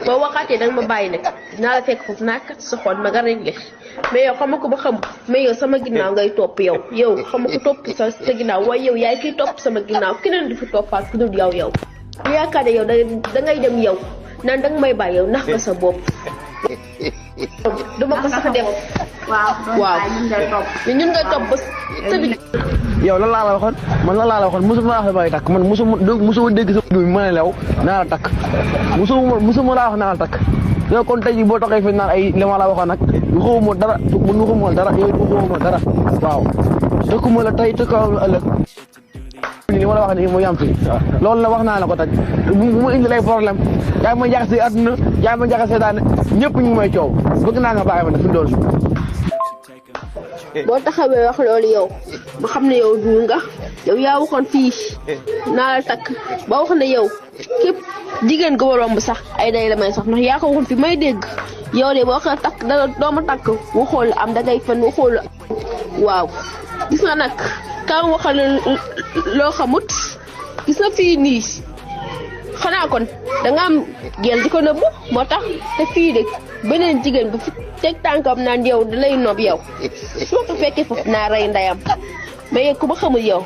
boo waxaatee danga ma bàyyi nag dinaa la fekk foofu naa kat sa xol ma nga réglé mais yow xam ko ba xam mais yow sama ginnaaw ngay topp yow xam ko topp sa ginnaaw waaye yow yaay kiy topp sama ginnaaw keneen du fi toppaat ku dul yow yaakaar ne yow dangay dem yow naan danga may bàyyi yow nax nga sa bopp duma ko sax def waaw ñun ngay topp ba sa bi yow lan laa la waxoon man lan laa la waxoon mosuma laa wax bàyyi takk man mosuma dégg sa bi ma ne lew naa la takk mosuma laa wax naa la takk yow kon tey jii boo toxee fi naan ay li ma la waxoon nag waxuma dara man waxuma dara yow waxuma dara waaw tëkkuma la tey tëkkuma la ëllëg li ma la wax nii mooy am fi loolu la wax naa la ko tey bu ma indi lay problème yaa ma jaxase àdduna yaa ma jaxase daane ñëpp ñu may coow bëgg naa nga bàyyi ma ne fi dool boo taxawee wax loolu yow ma xam ne yow duul nga yow yaa waxoon fii naa la takk ba wax ne yow képp jigéen ga waroon ba sax ay day la may sax ndax yaa ko waxoon fi may dégg yow de boo ko takk danga dooma takk waxoo la am dangay fen waxoo la waaw gis nga nag kam waxal loo xamut gis nga fii nii xanaa kon danga am gel di ko nëbbu moo tax te fii de beneen jigéen bu fi teg tànkam naan yow da lay nob yow su ma ko fekkee foofu naa rey ndeyam mais yow ku ma xamul yow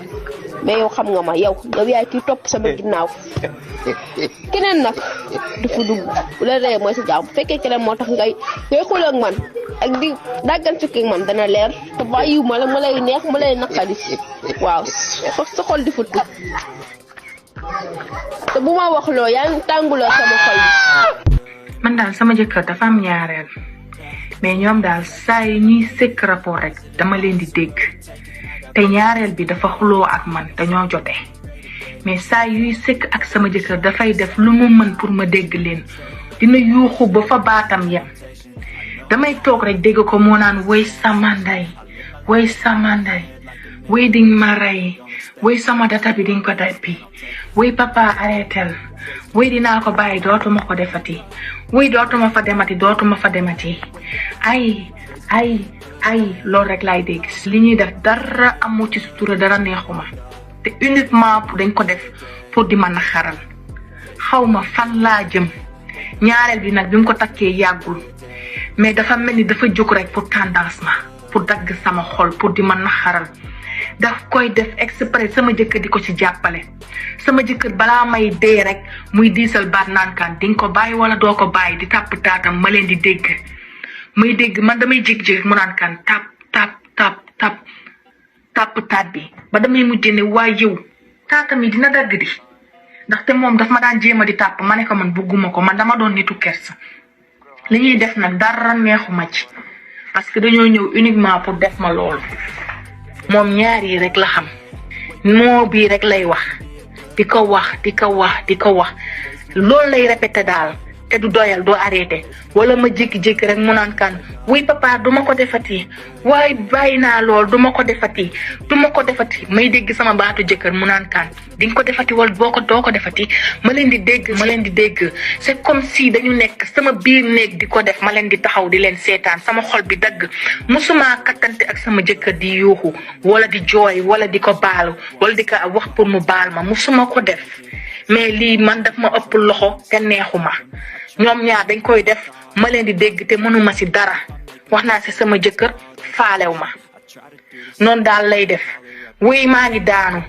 mais yow xam nga ma yow yaay kiy topp sama ginnaaw keneen nag dafa dugg bu la rey mooy sa jaam bu fekkee keneen moo tax ngay xuloo ak man ak di daggan sukki man dana leer te bàyyiwu ma la ma lay neex ma lay naqari waaw sa xol di futtu te bu ma wax loo yaa ngi tànguloo sama xol bi. man daal sama jëkkër dafa am ñaareel mais ñoom daal saa yi ñuy sëkk rapport rek dama leen di dégg te ñaareel bi dafa xuloo ak man dañoo jote mais saa yuy sëkk ak sama jëkkër dafay def lu mu mën pour ma dégg leen dina yuuxu ba fa baatam yem damay toog rek dégg ko moo naan woy sama ndey woy ding ma rey woy sama data bi diñ ko dappi woy papa arrêtel woy dinaa ko bàyyi dootuma ko defati woy dootuma fa demati ay loolu rek laay dégg li ñuy def dara amu ci sutura dara neexuma te uniquement dañ ko def pour di ma naxaral xawma fan laa jëm ñaareel bi nag bi mu ko takkee yàggul mais dafa mel ni dafa jóg rek pour tendance ma pour dagg sama xol pour di ma naxaral daf koy def exprès sama jëkkër di ko ci jàppale sama jëkkër balaa may dee rek muy diisal baat naankaan di nga ko bàyyi wala doo ko bàyyi di tàpp taatam ma leen di dégg may dégg man damay jékki-jékki mu naan kan tàpp taat bi ba damay mujjee ne waa yow taatam yi dina dagg di ndaxte moom daf ma daan jéem a di tàpp ma ne ko man bugguma ko man dama doon nitu kersa li ñuy def nag dara neexuma ci parce que dañoo ñëw uniquement pour def ma loolu moom ñaar yi rek la xam moo bii rek lay wax di ko wax loolu lay répété daal te du doyal doo arrêté wala ma jékki-jékki rek mu naan kan wuy papa duma ko defati waaye bàyyi naa lool duma ko defati may dégg sama baatu jëkkër mu naan kan di nga ko defati wala doo ko defati ma leen di dégg c'est comme si dañu nekk sama biir néeg di ko def ma leen di taxaw di leen seetaan sama xol bi dagg musuma kattante ak sama jëkkër di yuuxu wala di jooy wala di ko baalu wala di ko wax pour mu baal ma musuma ko def mais lii man daf ma ëpp loxo te neexuma ñoom ñaar dañ koy def ma leen di dégg te mënuma ci dara wax naa ci sama jëkkër faalew ma noonu daal lay def wuy maa ngi daanu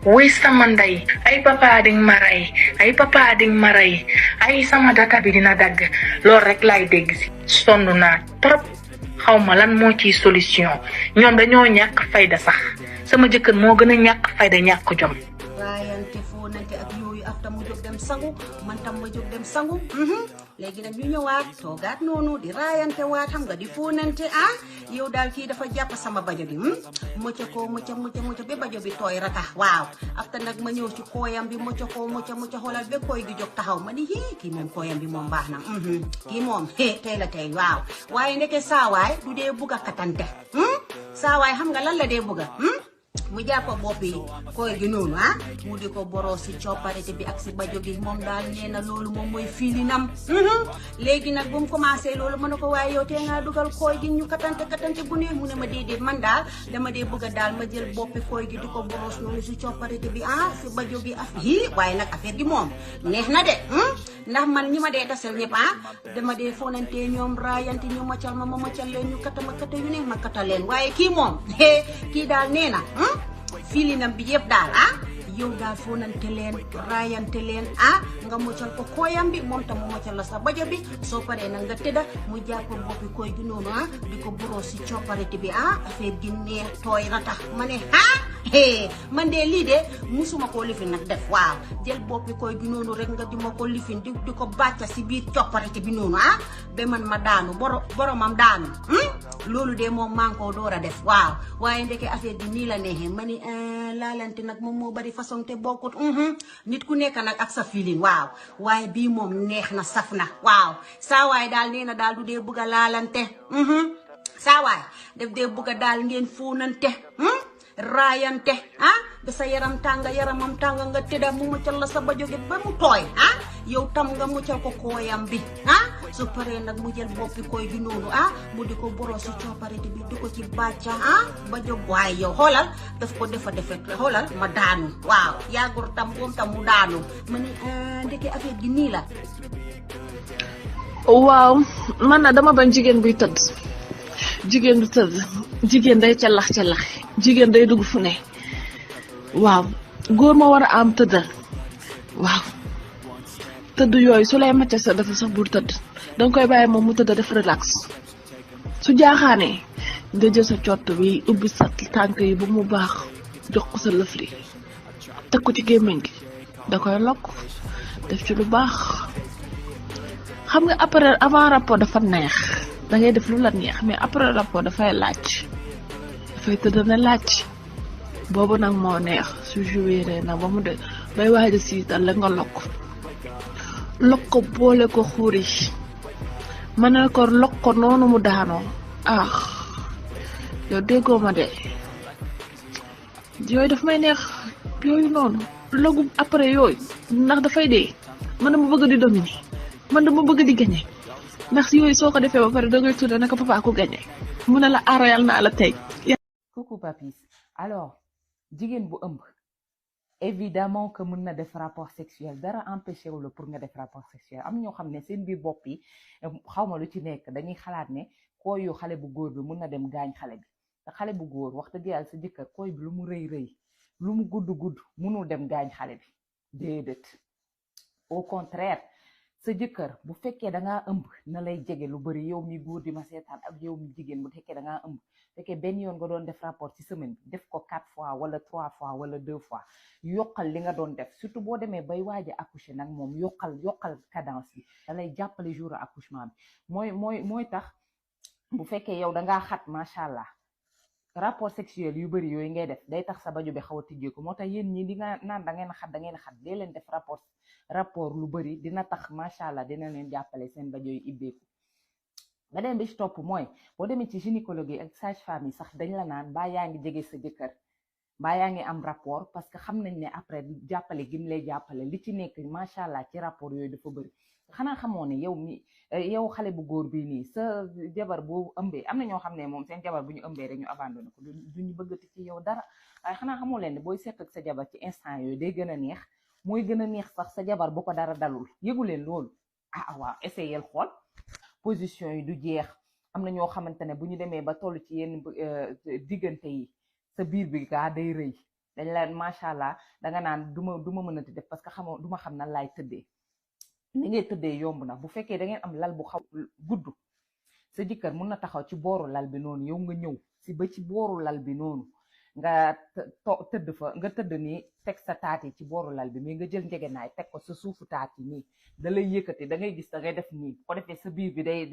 wuy sama ndey ay papa ding ma rey ay sama data bi dina dagg loolu rek lay dégg ci sonn naa trop xawma lan moo ciy solution ñoom dañoo ñàkk fayda sax sama jëkkër moo gën a ñàkk fayda ñàkk jom raayante foonante ak yooyu ak tam mu jóg dem sangu man tam ma jóg dem sangu léegi nag ñu ñëwaat toogaat noonu di raayante waat xam nga di foonante yow daal kii dafa jàpp sama bajo bi mucca ba bajo bi tooy ratax waaw afta nag ma ñëw ci kooyam bi mucca xoolal ba kooy gi jóg taxaw ma ni kii moom kooyam bi moom baax na kii moom tey la tey waaw waaye ndeke saawaay du dee bugg a katante saawaay xam nga lan la dee bugga mu jàpp boppi koy gi noonu mu di ko boroo si copparité bi ak si bajo gi moom daal nee na loolu moom mooy filinam léegi nag bu mu commencé loolu mën na ko waaye yow tee ngaa dugal koy gi ñu katante bu ne mu ne ma déedéet man daal dama dee bëgg a daal ma jël boppi koy gi di ko boros noonu si copparité bi si bajo gi waaye nag affaire gi moom neex na de ndax man ñi ma dee tasel ñëpp dama dee fonante ñoom raayante ñu maccal ma maccal leen ñu kata yu ne ma kata leen waaye kii moom kii daal nee na filinam bi yëpp daal yow daal fonante leen raayante leen nga muccal ko kooyam bi moom tam mu muccal la sa bajo bi soo paree nag nga tëdda mu jàpp boppi koy gi noonu di ko buroo si copparité bi affaire gi neex tooy na tax ma ne man de lii de musuma koo lifin nag def waaw jël boppi koy gi noonu rek nga di ma ko lifin di ko bàcca si biir copparité bi noonu ba man ma daanu boromam daanu loolu de moom maa ngi koo door a def waaw waaye ndeke affaire gi nii la neexee ma ni laalante nag moom moo bari façon te bokkut nit ku nekk nag ak sa feeling waaw waaye bii moom neex na saf na waaw saa waay daal nee na daal du dee bëgg a laalante saa waay def dee bëgg a daal ngeen fóonante raayante ba sa yaramam tàng nga tëdda mu muccal la sa bajo gi ba mu tooy yow tam nga muccal ko kooyam bi su paree nag mu jël boppi koy gi noonu mu di ko boroo si copparité bi di ko ci bàcca bajo waaye yow xoolal daf ko defa xoolal ma daanu waaw yàggul tam moom tam mu daanu ma ne ndeke affaire gi nii la waaw man na dama bañ jigéen buy tëdd jigéen du tëdd jigéen day callax jigéen day dugg fu ne waaw góor ma war a am tëddal waaw tëdd yooyu su lay macca sa dafa sax bul tëdd danga koy bàyyi moom mu tëdd def relax su jaaxaanee nga jël sa cott bi ubbi sa tànk yi ba mu baax jox ko sa lëfri teg ko ci gémmiñ gi da koy lokk def ci lu baax xam nga après avant rapport dafa neex da ngay def lu la neex mais après rapport dafay tëdd na laaj boobu nag moo neex su joué nag ba mu de bay waaj a siital la nga lokk ko boole ko xuuri ma ne ko lokk ko noonu mu daanoo yow déggoo ma de yooyu daf may neex yooyu noonu logu après yooyu ndax dafay dee man dama bëgg di dominer man dama bëgg di gagner ndax yooyu soo ko defee ba pare da ngay tuddee naka papa ko gagner mu ne la aroyal naa la tey. Coucou papis alors jigéen bu ëmb évidemment que mën na def rapport sexuel dara empêché wu la pour nga def rapport sexuel am ñoo xam ne seen biir bopp yi xawma lu ci nekk dañuy xalaat ne kooy yu xale bu góor bi mën na dem gaañ xale bi te xale bu góor wax dëgg yàlla sa jëkkër kooy bi lu mu rëy lu mu gudd mënul dem gaañ xale bi déedéet au contraire sa jëkkër bu fekkee dangaa ëmb na lay jege lu bari yow mi góor di ma seetaan ak yow mi jigéen bu fekkee dangaa ëmb fekkee benn yoon nga doon def rapport ci semaine bi def ko 4 fois wala 3 fois wala 2 fois yokkal li nga doon def surtout boo demee bay waaj a accoucher nag moom yokkal cadence bi da lay jàppale jour accouchement bi mooy tax bu fekkee yow dangaa xat macha allah rapport sexuel yu bari yooyu ngay def day tax sa bajo bi xaw a tijjeeku moo tax yéen ñi di nga naan da ngeen xat dee leen def rapport lu bari dina tax macha allah dina leen jàppale seen bajo yi ibbeeku. beneen bi ci topp mooy boo demee ci gynécologue yi ak sage-femme yi sax dañ la naan baa yaa ngi jege sa jëkkër baa yaa ngi am rapport parce que xam nañ ne après jàppale gim lay jàppale li ci nekk macha allah ci rapport yooyu dafa bëri xanaa xamoo ne yow xale bu góor bii nii sa jabar bu ëmbee am na ñoo xam ne moom seen jabar bu ñu ëmbee rek ñu abandonné ko duñu bëggati ci yow dara waaye xanaa xamoo leen ne booy seet ak sa jabar ci instant yooyu day gën a neex mooy gën a neex sax sa jabar bu ko dara dalul yëgu leen loolu waaw essayel xool position yi du jeex am na ñoo xamante ne bu ñu demee ba toll ci yenn diggante yi sa biir bi gaa day rëy dañ la macha allah danga naan du ma mënati def parce que xamoo du ma xam nan laay tëddee ni ngay tëddee yomb na bu fekkee da ngeen am lal bu xaw gudd sa jëkkër mun na taxaw ci booru lal bi noonu yow nga ñëw si ba ci booru lal bi noonu nga tëdd fa nga tëdd nii teg sa taat yi ci booru lal bi mais nga jël njegenaay teg ko sa suufu taat yi nii da lay yëkkati da ngay gis da ngay def nii bu ko defee sa biir bi day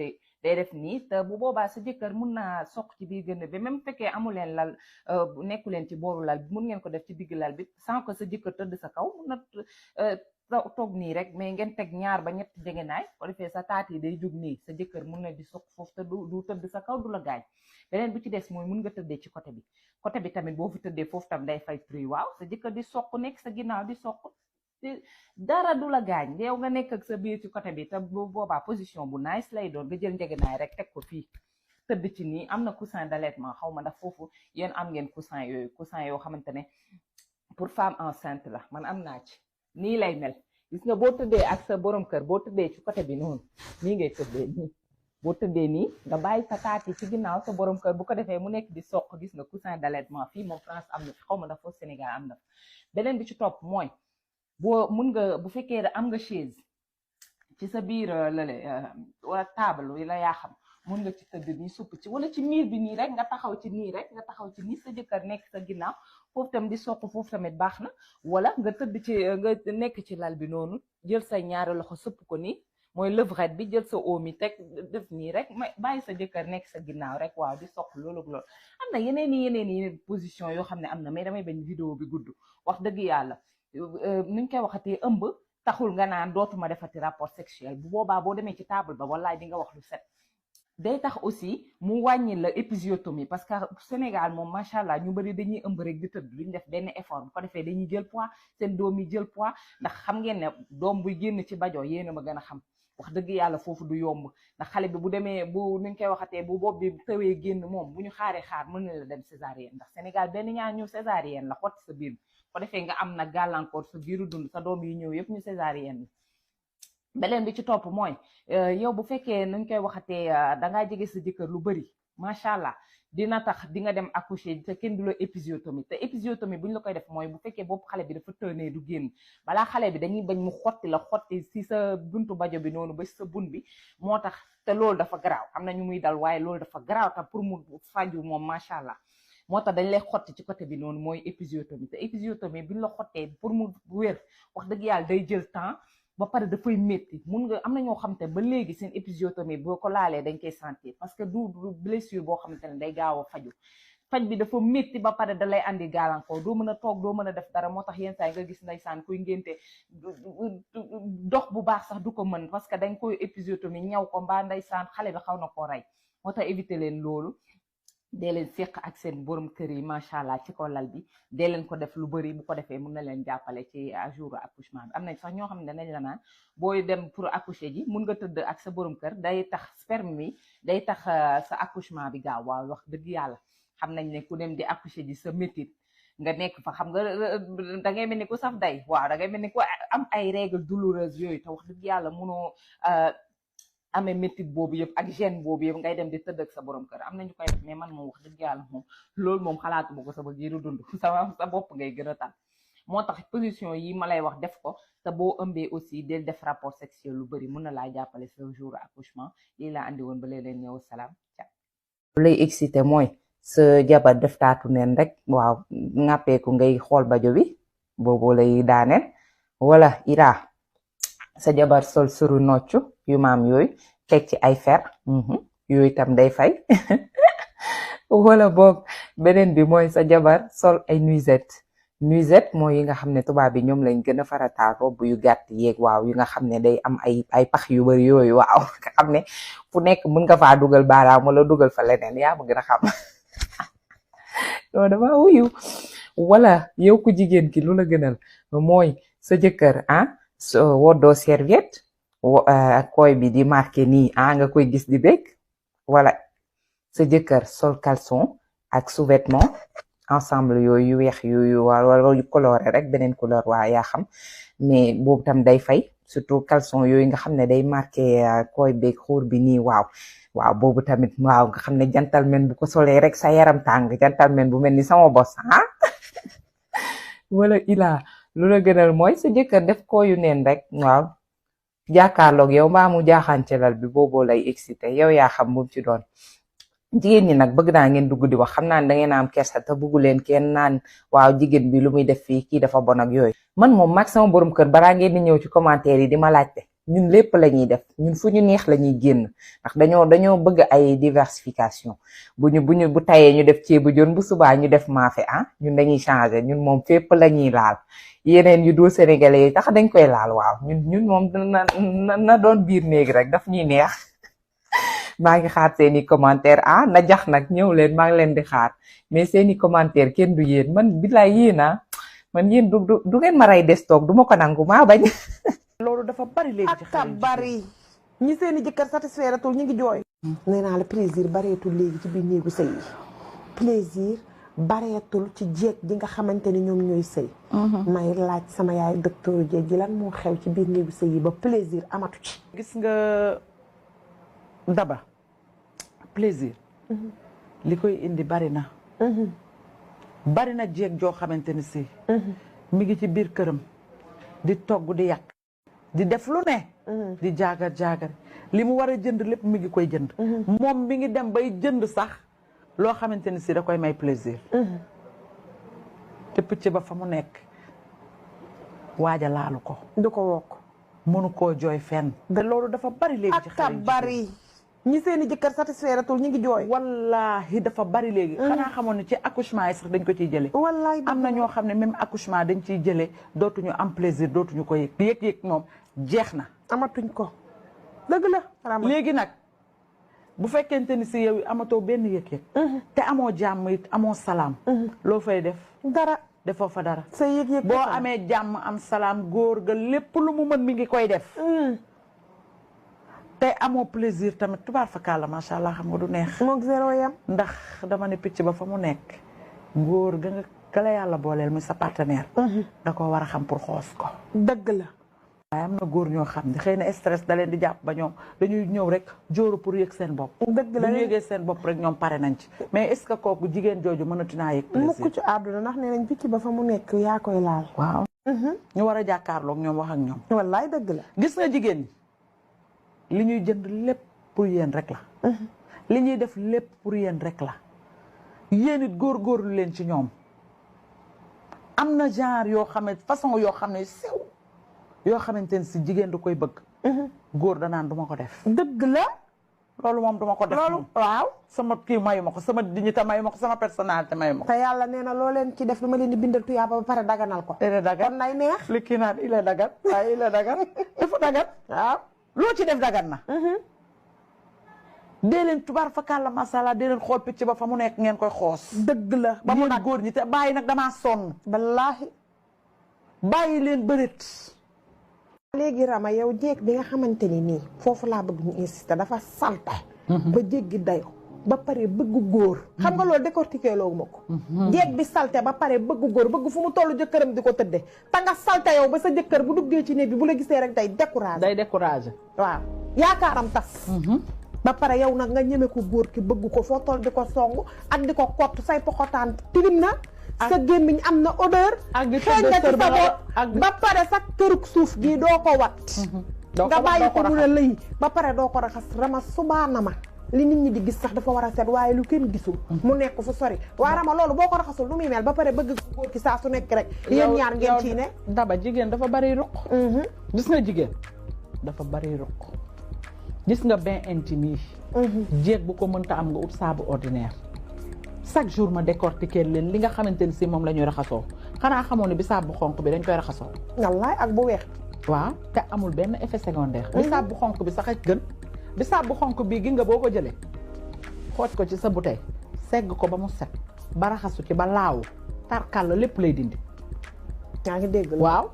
def nii te bu boobaa sa jëkkër mun naa soq ci biir gën bi même fekkee amu leen lal nekku leen ci booru lal bi mun ngeen ko def ci digg lal bi sans que sa jëkkër tëdd sa kaw mun na toog nii rek mais ngeen teg 2 ba 3 njegenaay ko defee sa taat yi day jóg nii sa jëkkër mun na di soq foofu te du tëdd sa kaw du la gaañ beneen bu ci des mooy mun nga tëddee ci côté bi tamit boo fi tëddee foofu tam day fay truy waaw sa jëkkër di soq nekk sa ginnaaw di soq dara du la gaañ yow nga nekk ak sa biir ci côté bi te bu boobaa position bu nice lay doon nga jël njegenaay rek teg ko fii tëdd ci nii am na coussin d'allaitement xaw ma ndax foofu yéen am ngeen coussin yoo xamante ne pour femme enceinte la man am naa ci nii lay mel gis nga boo tëddee ak sa borom kër boo tëddee ci côté bi noonu nii ngay tëddee nii boo tëddee nii nga bàyyi sa taat yi ci ginnaaw sa borom kër bu ko defee mu nekk di soq gis nga coussin d'allaitement fii moom France am na xaw ma ndax foofu Sénégal am na beneen bi ci topp mooy mun nga bu fekkee am nga chaise ci sa biir lale wala table wi la yaa xam mun nga ci tëdd nii supp ci wala ci miir bi nii rek nga taxaw ci nii rek nga taxaw ci nii sa jëkkër nekk sa ginnaaw foofu tam di soq foofu tamit baax na wala nga tëdd ci nga nekk ci lal bi noonu jël say ñaari loxo sëpp ko nii mooy levrette bi jël sa oom yi teg def nii rek bàyyi sa jëkkër nekk sa ginnaaw rek waaw di soq loolu am na yeneen position yoo xam ne am na mais damay bañ vidéo bi gudd wax dëgg yàlla nuñ koy waxatee ëmb taxul nga naan dootuma defati rapport sexuel bu boobaa boo demee ci table ba wallaay di nga wax lu set day tax aussi mu wàññi la épisiotomie parce que Sénégal moom macha allah ñu bëri dañuy ëmb rek di tëdd duñ def benn effort bu ko defee dañuy jël poids seen doom yi jël poids ndax xam ngeen ne doom buy génn ci bajo yéen a ma gën a xam wax dëgg yàlla foofu du yomb ndax xale bi bu demee bu nuñ koy waxatee bu bopp bi tëwee génn moom bu ñu xaar mën na la dem césarienne ndax Sénégal benn ñaar ñu césarienne la xotti sa biir bi ko defee nga am na gàllankoor sa biiru dund sa doom yi ñëw yëpp ñu césarienne beneen bi ci topp mooy yow bu fekkee nuñ koy waxatee dangaa jege sa jëkkër lu bëri macha allah dina tax di nga dem accoucher te kenn du la épisiotomie te épisiotomie bu ñu la koy def mooy bu fekkee bopp xale bi dafa tënee du génn balaa xale bi dañuy bañ mu xotti si sa buntu bajo bi noonu ba si sa bun bi moo tax te loolu dafa garaaw am na ñu muy dal waaye loolu dafa garaaw te pour mu faju moom macha allah moo tax dañ lay xotti ci côté bi noonu mooy épisiotomie te épisiotomie bu ñu la xottee pour mu wér wax dëgg yàlla day jël temps ba pare dafay métti mun nga am na ñoo xamante ba léegi seen épisiotomie boo ko laalee dañ koy sentir parce que du blessure boo xamante ne day gaaw a faj bi dafa métti ba pare da lay andi gàllankoor doo mën a toog doo mën a def dara moo tax yenn saa yi nga gis ndeysaan kuy ngénte dox bu baax sax du ko mën parce que dañ koy épisiotomie ñaw ko mbaa ndeysaan xale bi xaw na koo rey moo tax éviter leen loolu dee leen séq ak seen borom kër yi macha allah ci ko lal bi dee leen ko def lu bëri bu ko defee mun na leen jàppale ci jour accouchement bi am nañ sax ñoo xam ne danañ la naan booy dem pour accoucher ji mun nga tëdd ak sa borom kër day tax sperme mi day tax sa accouchement bi gaaw waaw wax dëgg yàlla xam nañ ne ku dem di accoucher ji sa métit nga nekk fa xam nga da ngay mel ni ku saf day waaw da ngay mel ni ku am ay règles douloureuses yooyu te wax dëgg yàlla munoo amee métit boobu yëpp ak gêne boobu yëpp ngay dem di tëdd ak sa borom kër am nañu koy def mais man moom wax dëgg yàlla moom loolu moom xalaatuma ko sama giiru dund sa bopp ngay gën a tal moo tax position yi ma lay wax def ko te boo ëmbee aussi del def rapport sexuel lu bëri mun na laa jàppale sa jour accouchement lii laa andi woon ba leen ñëw salaam lu lay excité mooy sa jabar def taatu neen rek waaw ŋàppeeku ngay xool bajo bi boobu lay daaneel wala ira sa jabar sol suru noccu yu maam yooyu teg ci ay fer yooyu tam day fay wala boog beneen bi mooy sa jabar sol ay nuisette mooy yi nga xam ne tubaab bi ñoom lañ gën a farataal robb yu gàtt yeeg waaw yu nga xam ne day am ay pax yu bari yooyu waaw nga xam ne fu nekk mën nga faa dugal baaraam wala dugal fa leneen yaa ma gën a xam non dama wuyu wala yow ku jigéen ki lu la gënal mooy sa jëkkër woddoo serviette koy bi di marqué nii nga koy gis di bég wala sa jëkkër sol caleçon ak sous-vêtement ensemble yooyu yu weex yooyu wala yu coloré rek beneen couleur waa yaa xam mais boobu tam day fay surtout caleçon yooyu nga xam ne day marqué koy beeg xuur bi nii waaw boobu tamit waaw nga xam ne gentleman bu ko solee rek sa yaram tàng gentleman bu mel ni sama bos wala ilaa lu la gënal mooy sa jëkkër def ko yu neen rek waaw jàkkaarloog yow mbaa mu jaaxaan ci lal bi booboo lay excité yow yaa xam bu ci doon jigéen ñi nag bëgg naa ngeen dugg di wax xam naa ne da ngeen a am kersa te bëggu leen kenn naan waaw jigéen bi lu muy def fii kii dafa bon ak yooyu. man moom mag sama borom kër balaa ngeen di ñëw ci commentaire yi di ma laajte ñun lépp la ñuy def ñun fu ñu neex la ñuy génn ndax dañoo bëgg ay diversification bu tayee ñu def ceebu jën bu subaa ñu def maafe ñun dañuy changer ñun moom fépp la ñuy laal yeneen yu dul sénégalais yi tax dañ koy laal waaw ñun moom na doon biir néegi rek daf ñuy neex. maa ngi xaar seeni commentaire na jax nag ñëw leen maa ngi leen di xaar mais seeni commentaire kenn du yéen man billaay yéen man yéen du ngeen ma rey des toog du ma ko nangu maa bañ. loolu dafa bari léegi ci xale bari ñi seeni jëkkër satisfaire atul ñu ngi jooy. nee naa la plaisir bareetul léegi ci biir néegu sëy yi plaisir bareetul ci jeeg ji nga xamante ni ñoom ñooy sëy. may laaj sama yaay docteur jeeg ji lan moo xew ci biir néegu sëy yi ba plaisir amatu ci. gis nga Daba plaisir li koy indi bari na bari na jeeg joo xamante ni si mi ngi ci biir këram di togg di yàq di def lu ne di jaagar li mu war a jënd lépp mi ngi koy jënd moom mi ngi dem bay jënd sax loo xamante ni si da koy may plaisir te picc ba fa mu nekk waaja laalu ko du ko wokk mënu koo jooy fenn te loolu dafa bari léegi ci xale bari ñi seeni jëkkër satisfaire atul ñu ngi jooy. wallaahi dafa bari léegi. xanaa xamoon ne ci accouchement yi sax dañ ko ciy jëlee. wallaahi am na ñoo xam ne même accouchement dañ ciy jëlee dootuñu am plaisir dootuñu ko yëg yëg moom jeex na. amatuñ ko dëgg la. léegi nag bu fekkente ni si yow amatoo benn yëg-yëg. te amoo jàmm it amoo salaam. loo fay def. dara defoo fa dara. sa yëg-yëg boo amee jàmm am salaam góor ga lépp lu mu mën mi ngi koy def. te amoo plaisir tamit tubaar fa kàlla macha allah xam nga du neex. moog zéro yam. ndax dama ne picc ba fa mu nekk góor ga nga la yàlla booleel muy sa partenaire. da ko war a xam pour xoos ko. dëgg la. waaye am na góor ñoo xam ne xëy na stress da leen di jàpp ba ñoom dañuy ñëw rek jóoru pour yëg seen bopp. dëgg la bu ñu yëgee seen bopp rek ñoom pare nañ ci. mais est ce que kooku jigéen jooju mënatu naa yëg plaisir. mukk ci àdduna ndax nee nañ picc ba fa mu nekk yaa koy laal. waaw. ñu war a jàkkaarloog ñoom wax ak ñoom. wallaay dëgg la. gis nga jigéen ñi li ñuy jënd lépp pour yéen rek la. li ñuy def lépp pour yéen rek la. yéen it góorgóorlu leen ci ñoom. am na genre yoo xam ne façon yoo xam ne sew yoo xamante ne si jigéen da koy bëgg. góor danaan duma ko def. dëgg la. loolu moom duma ko def. loolu waaw. sama kii mayu ma ko sama dignité mayu ma ko sama personnalité mayu ma ko. te yàlla nee na loo leen ci def dama leen di bindal tuyaaba ba pare daganal ko. kon nay neex. li kii naan il est dagan waaye il est dagan dafa dagan. waaw. loo ci def dagan na. dee leen tubaar fa kàlla masala dee leen xool picc ba fa mu nekk ngeen koy xoos. dëgg la ba mu nag góor ñi te bàyyi nag damaa sonn. wallaahi. bàyyi leen bëreet. léegi Rama yow jéeg bi nga xamante ni nii foofu laa bëgg ñu insister dafa salte ba jéggi dayo ba pare bëgg góor. xam nga loolu décortiquer loogu ma ko. jéeg bi salte ba pare bëgg góor bëgg fu mu toll jëkkëram di ko tëdde te nga salte yow ba sa jëkkër bu duggee ci néeg bi bu la gisee rek day découragé. day découragé. waaw yaakaaram tas. ba pare yow nag nga ñeme ko góor ki bëgg ko foo toll di ko song ak di ko kott say poxotaan tilim na. sa gémmiñ am na odeur. ak di xeeñ na ci sa bopp ba pare sa kërug suuf gii doo ko wat. nga bàyyi ko mu ne lëy ba pare doo ko raxas Rama subaana ma li nit ñi di gis sax dafa war a set waaye lu kenn gisul. mu nekk fu sori waaye Rama loolu boo ko raxasul nu muy mel ba pare bëgg góor ki saa su nekk rek. yéen ñaar ngeen ciy ne. Daba jigéen dafa bari ruq. gis nga jigéen dafa bari ruq. gis nga bain intime yi. jéeg bu ko mënta am nga ut saabu ordinaire. chaque jour ma décortiquer leen li nga xamante ni si moom la ñuy raxasoo xanaa xamoon ne bisaab bu xonk bi dañ koy raxasoo. wallaay ak bu weex. waaw te amul benn effet secondaire. bisaab bu xonk bi sax a gën. bisaab bu xonk bii gi nga boo ko jëlee xooj ko ci sa bouteille segg ko ba mu set ba raxasu ci ba laawu tarkal la lépp lay dindi. yaa ngi dégg. waaw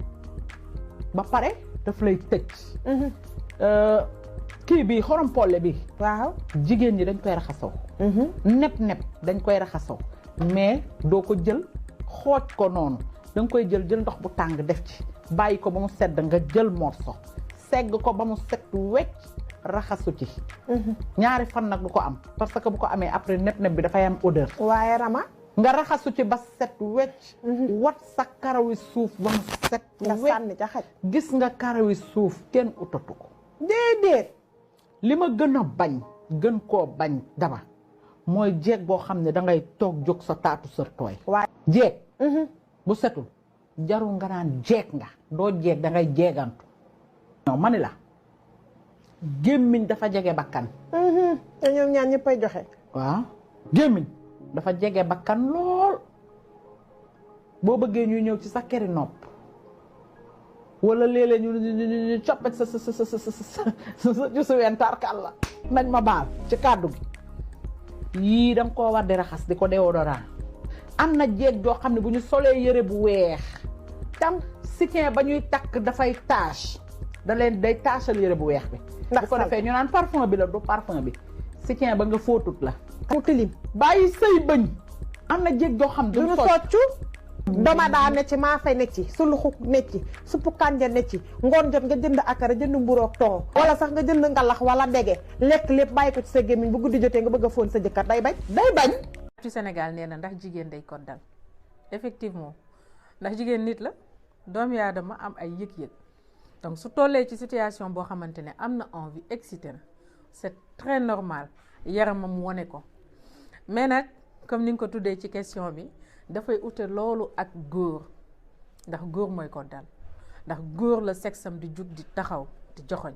ba pare daf lay tëj. kii bi xorom polle bi. waaw jigéen ñi dañ koy raxasoo. nepp dañ koy raxasoo mais doo ko jël xooj ko noonu da nga koy jël ndox bu tàng def ci bàyyi ko ba mu sedd nga jël morso segg ko ba mu set wecc raxasu ci. ñaari fan nag du ko am parce que bu ko amee après nepp bi dafay am odeur. waaye Rama. nga raxasu ci ba set wecc. wat sa karawi suuf ba mu set. nga sànni ca xaj. gis nga karawi suuf kenn utatu ko. déedéet. li ma gën a bañ gën koo bañ Daba mooy jeeg boo xam ne dangay toog jóg sa taatu sër tooy jeeg bu setul jarul nga naan jeeg nga doo jeeg dangay jeegantu non ma ni la gémmiñ dafa jege bakkan te ñoom ñaar ñëppay joxe waaw gémmiñ dafa jege bakkan lool boo bëggee ñuy ñëw ci sa keri nopp wala léeg-léeg ñu coppet sa ci sa ween tarkal la nañ ma baal ci kàddu gi yii danga koo war di raxas di ko déodorant am na jeeg joo xam ne bu ñu solee yëre bu weex tam soutien ba ñuy takk dafay tache da leen day taachal yëre bu weex bi bu ko defee ñu naan parfum bi la du parfum bi soutien ba nga fóotut la mu tilim bàyyi sëy bëñ am na jeeg joo xam ne duñu soccu doma daa ne ci maa fay ne ci su luxu ne ci suppu kànja ne ci ngoon jot nga jënd akara jënd mburoog ton wala sax nga jënd ngalax wala dege lekk lépp bàyyi ko ci sa gémmiñ bu guddi jotee nga bëgg a fóon sa jëkkër day bañ ci Sénégal nee na ndax jigéen day koddal effectivement ndax jigéen nit la doomu aadama am ay yëg-yëg donc su tollee ci situation boo xamante ne am na envie excité na c'est très normal yaramam wone ko mais nag comme ni nga ko tuddee ci question bi dafay ute loolu ak góor ndax góor mooy koddal ndax góor la sexam di jug di taxaw di joxoñ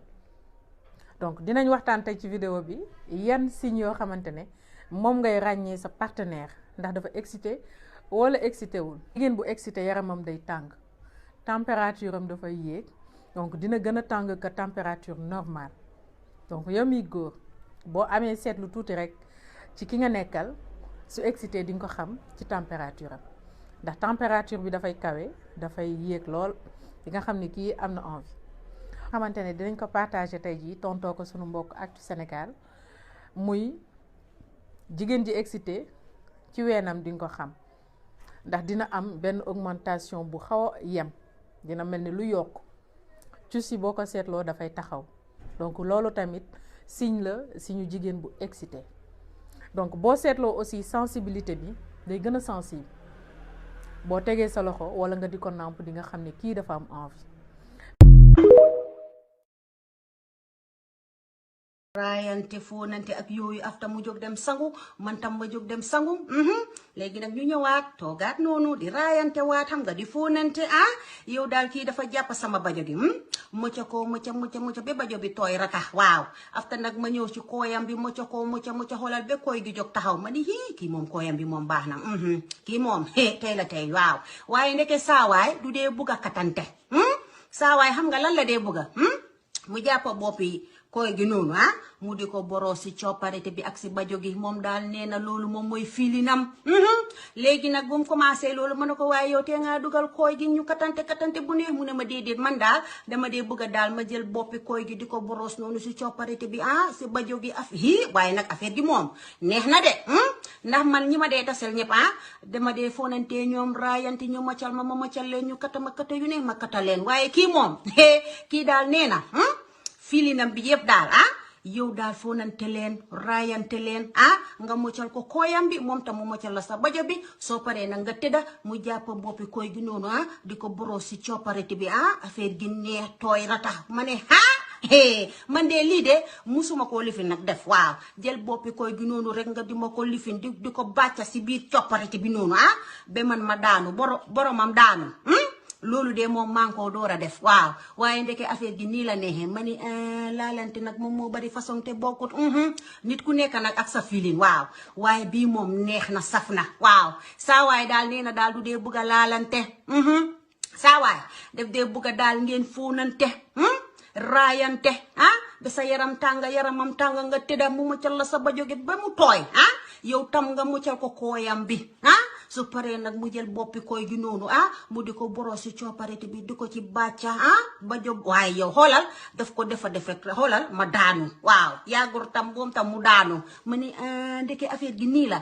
donc dinañ waxtaan tey ci vidéo bi yan signes yoo xamante ne moom ngay ràññee sa partenaire ndax dafa excité wala excité wul jigéen bu excité yaramam day tàng température am dafay yéeg donc dina gën a tàng que température normale donc yow miy góor boo amee seetlu tuuti rek ci ki nga nekkal su excité di nga ko xam ci température am ndax température bi dafay kawe dafay yéeg lool di nga xam ne kii am na envie xamante ne dinañ ko partager tey jii tontoo ko sunu mbokk Actu Sénégal muy jigéen ji excité ci weenam di nga ko xam ndax dina am benn augmentation bu xaw a yem dina mel ni lu yokk ci si boo ko seetloo dafay taxaw donc loolu tamit signe la signe jigéen bu excité donc boo seetloo aussi sensibilité bi day gën a sensible boo tegee sa loxo wala nga di ko nàmp di nga xam ne kii dafa am envie. raayante fóonante ak yooyu afta mu jóg dem sangu man tam ma jóg dem sangu léegi nag ñu ñëwaat toogaat noonu di raayante waat xam nga di fóonante yow daal kii dafa jàpp sama bajo gi mucca ko mucca ba bajo bi tooy ratax waaw afta nag ma ñëw ci kooyam bi mucca xoolal ba kooy gi jóg taxaw ma ni kii moom kooyam bi moom baax na kii moom tey la tey waaw waaye ndeke saawaay du dee bugg a katante saawaay xam nga lan la dee bugga mu jàpp bopp yi koy gi noonu mu di ko boroo si copparité bi ak si bajo gi moom daal nee na loolu moom mooy filinam léegi nag bu mu commencé loolu mën na ko waaye yow tee ngaa dugal koy gi ñu katante bu neex mu ne ma déedéet man daal dama dee bëgg a daal ma jël boppi koy gi di ko boros noonu si copparité bi si bajo gi waaye nag affaire gi moom neex na de ndax man ñi ma dee tasel ñëpp dama dee fonante ñoom raayante ñu maccal ma maccal leen ñu kata yu ne ma kata leen waaye kii moom kii daal nee na filinam bi yëpp daal yow daal foonante leen raayante leen nga moccal ko kooyam bi moom tam mu moccal la sa bajo bi soo paree nag nga tëdda mu jàpp boppi koy gi noonu di ko boros si copparité bi affaire gi neex tooy ratax ma ne man de lii de musuma koo lifin nag def waaw jël boppi koy gi noonu rek nga di ma ko lifin di ko bàcca si biir copparité bi noonu ba man ma daanu boromam daanu loolu de moom maa ngi koo door a def waaw waaye ndeke affaire gi nii la neexee ma ni laalante nag moom moo bari façon te bokkut nit ku nekk nag ak sa feeling waaw waaye bii moom neex na saf na waaw saa waay daal nee na daal du dee bugg a laalante saa waay def dee bugg a daal ngeen fóonante raayante ba sa yaramam tàng nga tëdda mu muccal la sa bajo gi ba mu tooy yow tam nga muccal ko kooyam bi su paree nag mu jël boppi koy gi noonu mu di ko boros si copparité bi di ko ci bàcca bajo waaye yow xoolal daf ko defa def rek xoolal ma daanu waaw yàggul tam boom tam mu daanu ma ni ndeke affaire gi nii la